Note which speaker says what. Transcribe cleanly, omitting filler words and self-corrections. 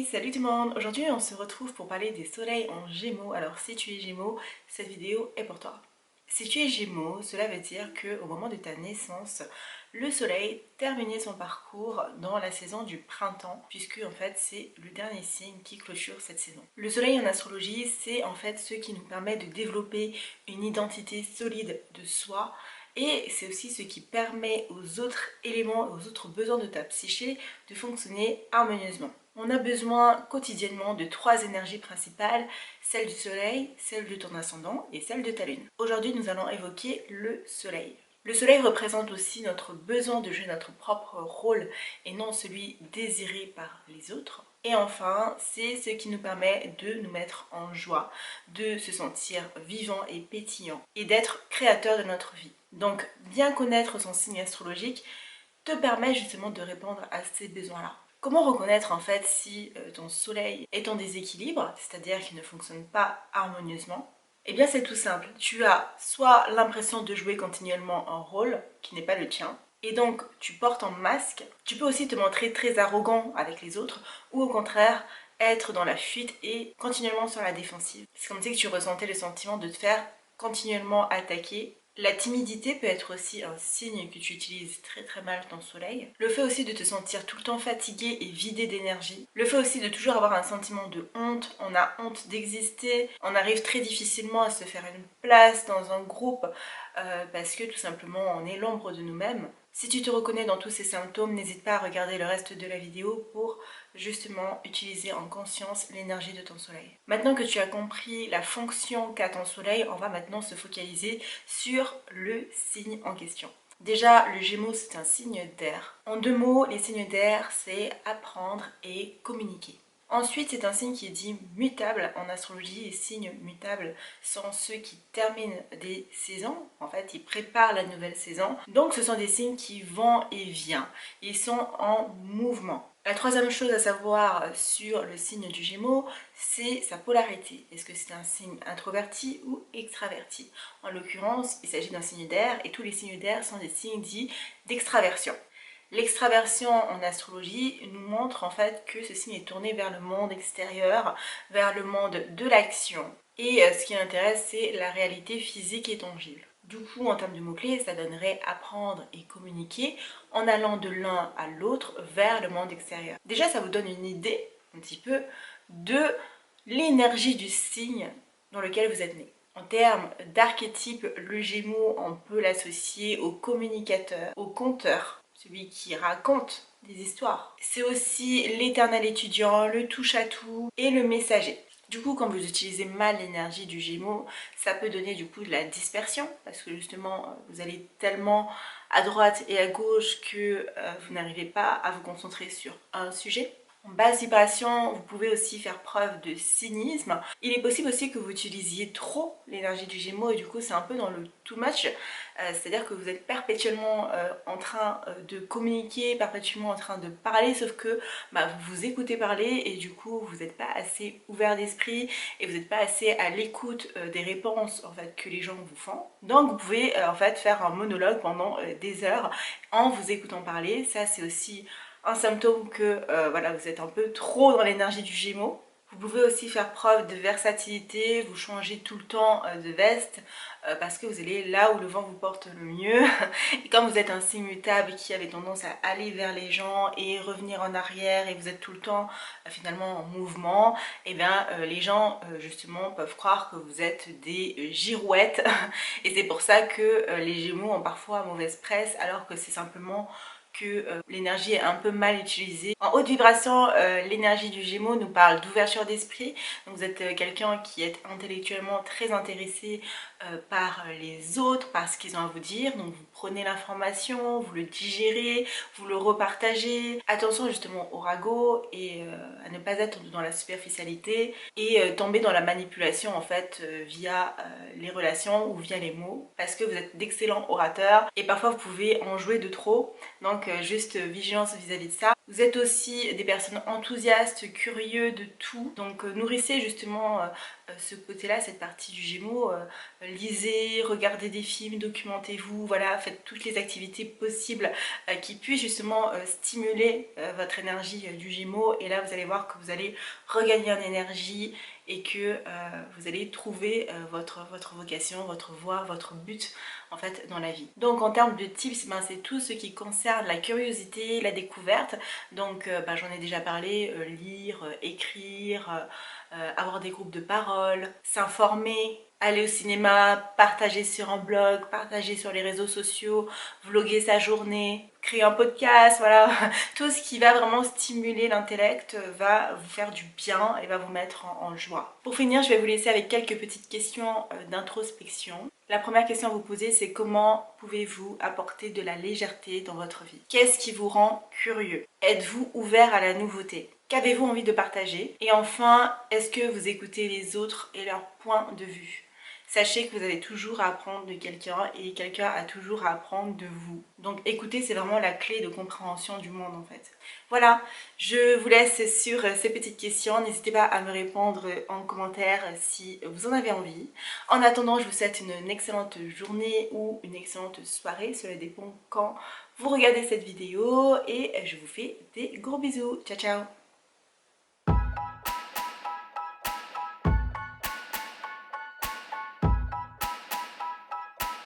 Speaker 1: Hey, salut tout le monde! Aujourd'hui on se retrouve pour parler des soleils en Gémeaux. Alors si tu es Gémeaux, cette vidéo est pour toi. Si tu es Gémeaux, cela veut dire qu'au moment de ta naissance, le soleil terminait son parcours dans la saison du printemps, puisque en fait c'est le dernier signe qui clôture cette saison. Le soleil en astrologie, c'est en fait ce qui nous permet de développer une identité solide de soi. Et c'est aussi ce qui permet aux autres éléments, aux autres besoins de ta psyché de fonctionner harmonieusement. On a besoin quotidiennement de 3 énergies principales, celle du soleil, celle de ton ascendant et celle de ta lune. Aujourd'hui, nous allons évoquer le soleil. Le soleil représente aussi notre besoin de jouer notre propre rôle et non celui désiré par les autres. Et enfin, c'est ce qui nous permet de nous mettre en joie, de se sentir vivant et pétillant et d'être créateur de notre vie. Donc, bien connaître son signe astrologique te permet justement de répondre à ces besoins-là. Comment reconnaître en fait si ton soleil est en déséquilibre, c'est-à-dire qu'il ne fonctionne pas harmonieusement? Eh bien c'est tout simple, tu as soit l'impression de jouer continuellement un rôle qui n'est pas le tien, et donc tu portes un masque. Tu peux aussi te montrer très arrogant avec les autres, ou au contraire être dans la fuite et continuellement sur la défensive. C'est comme si tu ressentais le sentiment de te faire continuellement attaquer. La timidité peut être aussi un signe que tu utilises très mal ton soleil. Le fait aussi de te sentir tout le temps fatigué et vidé d'énergie. Le fait aussi de toujours avoir un sentiment de honte. On a honte d'exister. On arrive très difficilement à se faire une place dans un groupe parce que tout simplement on est l'ombre de nous-mêmes. Si tu te reconnais dans tous ces symptômes, n'hésite pas à regarder le reste de la vidéo pour justement utiliser en conscience l'énergie de ton soleil. Maintenant que tu as compris la fonction qu'a ton soleil, on va maintenant se focaliser sur le signe en question. Déjà, le Gémeaux, c'est un signe d'air. En 2 mots, les signes d'air, c'est apprendre et communiquer. Ensuite, c'est un signe qui est dit mutable. En astrologie, les signes mutables sont ceux qui terminent des saisons. En fait, ils préparent la nouvelle saison. Donc, ce sont des signes qui vont et viennent. Ils sont en mouvement. La troisième chose à savoir sur le signe du Gémeaux, c'est sa polarité. Est-ce que c'est un signe introverti ou extraverti? En l'occurrence, il s'agit d'un signe d'air et tous les signes d'air sont des signes dits d'extraversion. L'extraversion en astrologie nous montre en fait que ce signe est tourné vers le monde extérieur, vers le monde de l'action. Et ce qui l'intéresse, c'est la réalité physique et tangible. Du coup, en termes de mots-clés, ça donnerait apprendre et communiquer en allant de l'un à l'autre vers le monde extérieur. Déjà, ça vous donne une idée, un petit peu, de l'énergie du signe dans lequel vous êtes né. En termes d'archétype, le Gémeaux, on peut l'associer au communicateur, au conteur, celui qui raconte des histoires. C'est aussi l'éternel étudiant, le touche-à-tout et le messager. Du coup, quand vous utilisez mal l'énergie du Gémeaux, ça peut donner du coup de la dispersion parce que justement, vous allez tellement à droite et à gauche que vous n'arrivez pas à vous concentrer sur un sujet. En basse vibration, vous pouvez aussi faire preuve de cynisme. Il est possible aussi que vous utilisiez trop l'énergie du Gémeaux et du coup c'est un peu dans le too much. C'est-à-dire que vous êtes perpétuellement en train de communiquer, perpétuellement en train de parler, sauf que vous vous écoutez parler et du coup vous n'êtes pas assez ouvert d'esprit et vous n'êtes pas assez à l'écoute des réponses en fait que les gens vous font. Donc vous pouvez en fait faire un monologue pendant des heures en vous écoutant parler. Ça c'est aussi un symptôme que voilà, vous êtes un peu trop dans l'énergie du Gémeaux. Vous pouvez aussi faire preuve de versatilité, vous changez tout le temps de veste parce que vous allez là où le vent vous porte le mieux. Et comme vous êtes un signe mutable qui avait tendance à aller vers les gens et revenir en arrière et vous êtes tout le temps finalement en mouvement, et bien les gens justement peuvent croire que vous êtes des girouettes et c'est pour ça que les Gémeaux ont parfois mauvaise presse alors que c'est simplement que l'énergie est un peu mal utilisée. En haute vibration, l'énergie du Gémeaux nous parle d'ouverture d'esprit. Donc vous êtes quelqu'un qui est intellectuellement très intéressé par les autres, par ce qu'ils ont à vous dire. Donc vous prenez l'information, vous le digérez, vous le repartagez. Attention justement au ragot et à ne pas être dans la superficialité et tomber dans la manipulation en fait via les relations ou via les mots parce que vous êtes d'excellents orateurs et parfois vous pouvez en jouer de trop. Donc donc juste vigilance vis-à-vis de ça. Vous êtes aussi des personnes enthousiastes, curieux de tout, donc nourrissez justement ce côté-là, cette partie du Gémeaux. Lisez, regardez des films, documentez-vous, voilà, faites toutes les activités possibles qui puissent justement stimuler votre énergie du Gémeaux, et là vous allez voir que vous allez regagner en énergie et que vous allez trouver votre vocation, votre voie, votre but en fait dans la vie. Donc en termes de tips, ben, c'est tout ce qui concerne la curiosité, la découverte. Donc ben, j'en ai déjà parlé, lire, écrire, avoir des groupes de parole, s'informer, aller au cinéma, partager sur un blog, partager sur les réseaux sociaux, vlogger sa journée, créer un podcast, voilà. Tout ce qui va vraiment stimuler l'intellect va vous faire du bien et va vous mettre en joie. Pour finir, je vais vous laisser avec quelques petites questions d'introspection. La première question à vous poser, c'est comment pouvez-vous apporter de la légèreté dans votre vie? Qu'est-ce qui vous rend curieux? Êtes-vous ouvert à la nouveauté? Qu'avez-vous envie de partager? Et enfin, est-ce que vous écoutez les autres et leur point de vue? Sachez que vous avez toujours à apprendre de quelqu'un et quelqu'un a toujours à apprendre de vous. Donc écouter, c'est vraiment la clé de compréhension du monde en fait. Voilà, je vous laisse sur ces petites questions. N'hésitez pas à me répondre en commentaire si vous en avez envie. En attendant, je vous souhaite une excellente journée ou une excellente soirée. Cela dépend quand vous regardez cette vidéo et je vous fais des gros bisous. Ciao, ciao!